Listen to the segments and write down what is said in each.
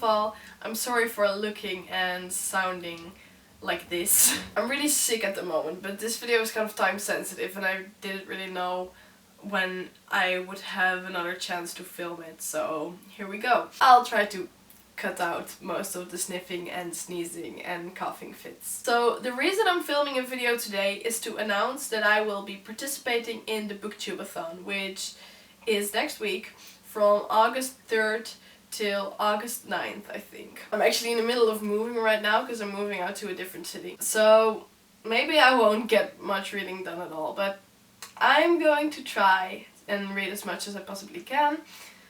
of all, I'm sorry for looking and sounding like this. I'm really sick at the moment, but this video is kind of time sensitive and I didn't really know when I would have another chance to film it, so here we go. I'll try to cut out most of the sniffing and sneezing and coughing fits. So the reason I'm filming a video today is to announce that I will be participating in the Booktube-a-thon, which is next week from August 3rd till August 9th, I think. I'm actually in the middle of moving right now because I'm moving out to a different city. So maybe I won't get much reading done at all, but I'm going to try and read as much as I possibly can.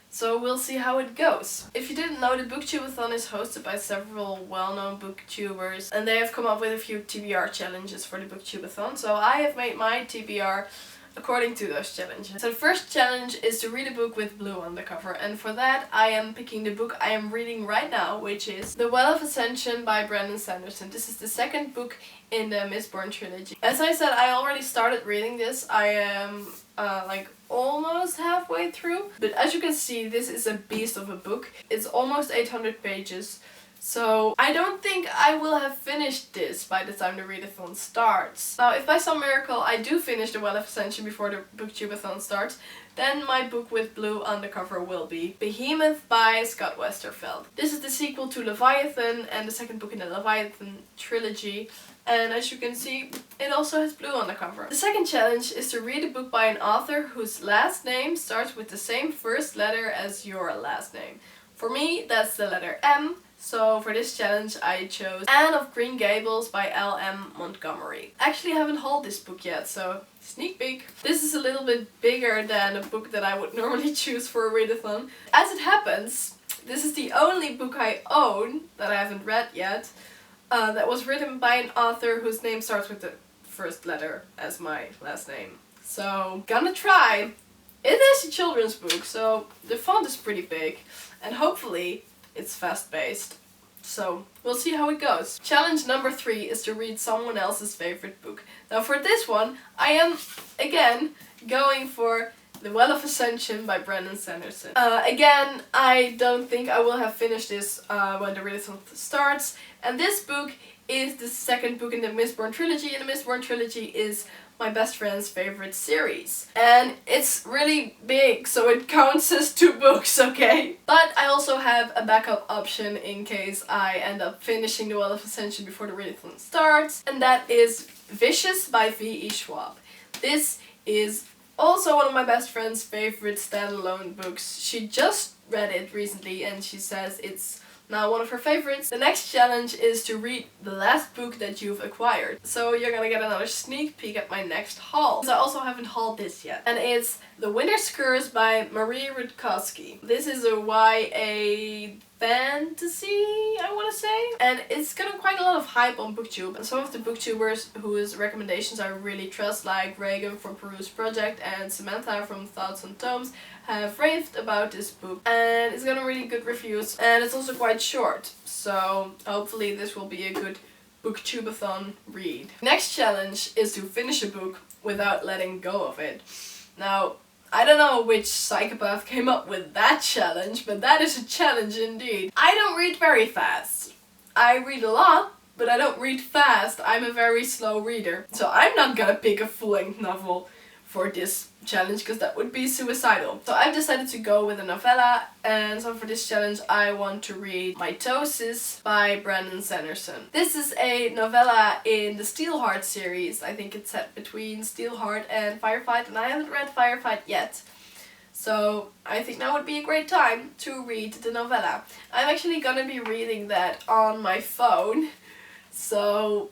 So we'll see how it goes. If you didn't know, the Booktube-a-thon is hosted by several well-known booktubers and they have come up with a few TBR challenges for the Booktube-a-thon. So I have made my TBR according to those challenges. So the first challenge is to read a book with blue on the cover, and for that I am picking the book I am reading right now, which is The Well of Ascension by Brandon Sanderson. This is the second book in the Mistborn trilogy. As I said, I already started reading this. I am like almost halfway through, but as you can see, this is a beast of a book. It's almost 800 pages. So I don't think I will have finished this by the time the readathon starts. Now, if by some miracle I do finish The Well of Ascension before the Booktube-a-thon starts, then my book with blue on the cover will be Behemoth by Scott Westerfeld. This is the sequel to Leviathan and the second book in the Leviathan trilogy. And as you can see, it also has blue on the cover. The second challenge is to read a book by an author whose last name starts with the same first letter as your last name. For me, that's the letter M. So for this challenge I chose Anne of Green Gables by L.M. Montgomery. Actually, I haven't hauled this book yet, so sneak peek. This is a little bit bigger than a book that I would normally choose for a readathon. As it happens, this is the only book I own that I haven't read yet that was written by an author whose name starts with the first letter as my last name. So, gonna try. It is a children's book, so the font is pretty big and hopefully it's fast-paced. So, we'll see how it goes. Challenge number 3 is to read someone else's favorite book. Now for this one, I am, again, going for The Well of Ascension by Brandon Sanderson. Again, I don't think I will have finished this when the readathon starts. And this book is the second book in the Mistborn trilogy, and the Mistborn trilogy is my best friend's favorite series. And it's really big, so it counts as 2 books, okay? But I also have a backup option in case I end up finishing The Well of Ascension before the readathon starts, and that is Vicious by V.E. Schwab. This is also one of my best friend's favorite standalone books. She just read it recently and she says it's now one of her favorites. The next challenge is to read the last book that you've acquired. So you're gonna get another sneak peek at my next haul. So I also haven't hauled this yet. And it's The Winter's Curse by Marie Rudkowski. This is a YA fantasy, I want to say. And it's gotten quite a lot of hype on BookTube. And some of the booktubers whose recommendations I really trust, like Reagan from Peruse Project and Samantha from Thoughts on Tomes, have raved about this book. And it's gotten really good reviews. And it's also quite short. So hopefully this will be a good Booktube-a-thon read. Next challenge is to finish a book without letting go of it. Now, I don't know which psychopath came up with that challenge, but that is a challenge indeed. I don't read very fast. I read a lot, but I don't read fast. I'm a very slow reader. So I'm not gonna pick a full-length novel for this challenge because that would be suicidal. So I've decided to go with a novella, and so for this challenge I want to read Mitosis by Brandon Sanderson. This is a novella in the Steelheart series. I think it's set between Steelheart and Firefight, and I haven't read Firefight yet. So I think that would be a great time to read the novella. I'm actually gonna be reading that on my phone, so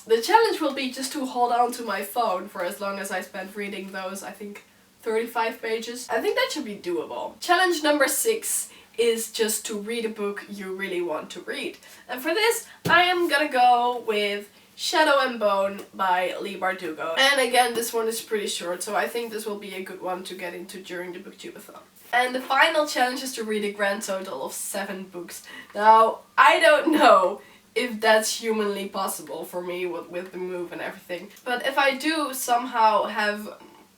the challenge will be just to hold on to my phone for as long as I spend reading those, I think, 35 pages. I think that should be doable. Challenge number 6 is just to read a book you really want to read. And for this, I am gonna go with Shadow and Bone by Leigh Bardugo. And again, this one is pretty short, so I think this will be a good one to get into during the Booktube-a-thon. And the final challenge is to read a grand total of 7 books. Now, I don't know if that's humanly possible for me with the move and everything. But if I do somehow have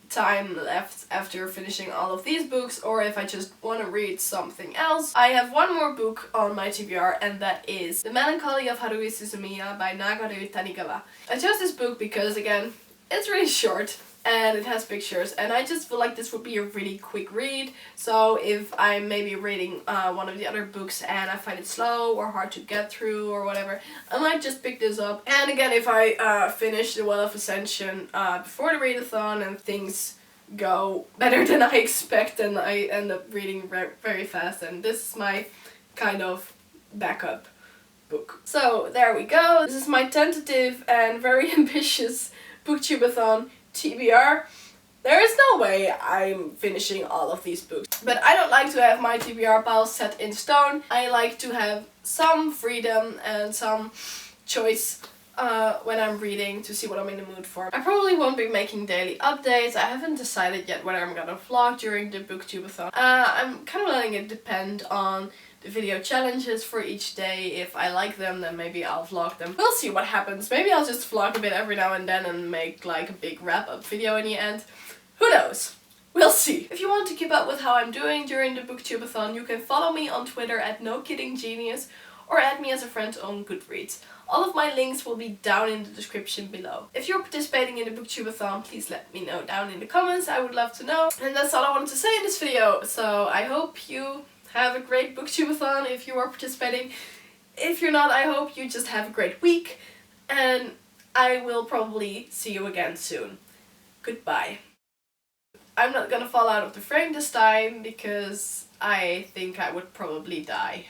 time left after finishing all of these books, or if I just want to read something else. I have one more book on my TBR, and that is The Melancholy of Haruhi Suzumiya by Nagaru Tanigawa. I chose this book because, again, it's really short and it has pictures, and I just feel like this would be a really quick read. So if I'm maybe reading one of the other books and I find it slow or hard to get through or whatever, I might just pick this up. And again, if I finish The Well of Ascension before the readathon and things go better than I expect, and I end up reading very fast, and this is my kind of backup book. So there we go. This is my tentative and very ambitious Booktube-a-thon TBR. There is no way I'm finishing all of these books. But I don't like to have my TBR pile set in stone. I like to have some freedom and some choice when I'm reading, to see what I'm in the mood for. I probably won't be making daily updates. I haven't decided yet whether I'm gonna vlog during the Booktube-a-thon. I'm kind of letting it depend on the video challenges for each day. If I like them, then maybe I'll vlog them. We'll see what happens. Maybe I'll just vlog a bit every now and then and make like a big wrap-up video in the end. Who knows? We'll see. If you want to keep up with how I'm doing during the Booktube-a-thon, you can follow me on Twitter at nokiddinggenius or add me as a friend on Goodreads. All of my links will be down in the description below. If you're participating in the Booktube-a-thon, please let me know down in the comments. I would love to know. And that's all I wanted to say in this video. So I hope you have a great Booktube-a-thon if you are participating. If you're not, I hope you just have a great week. And I will probably see you again soon. Goodbye. I'm not gonna fall out of the frame this time because I think I would probably die.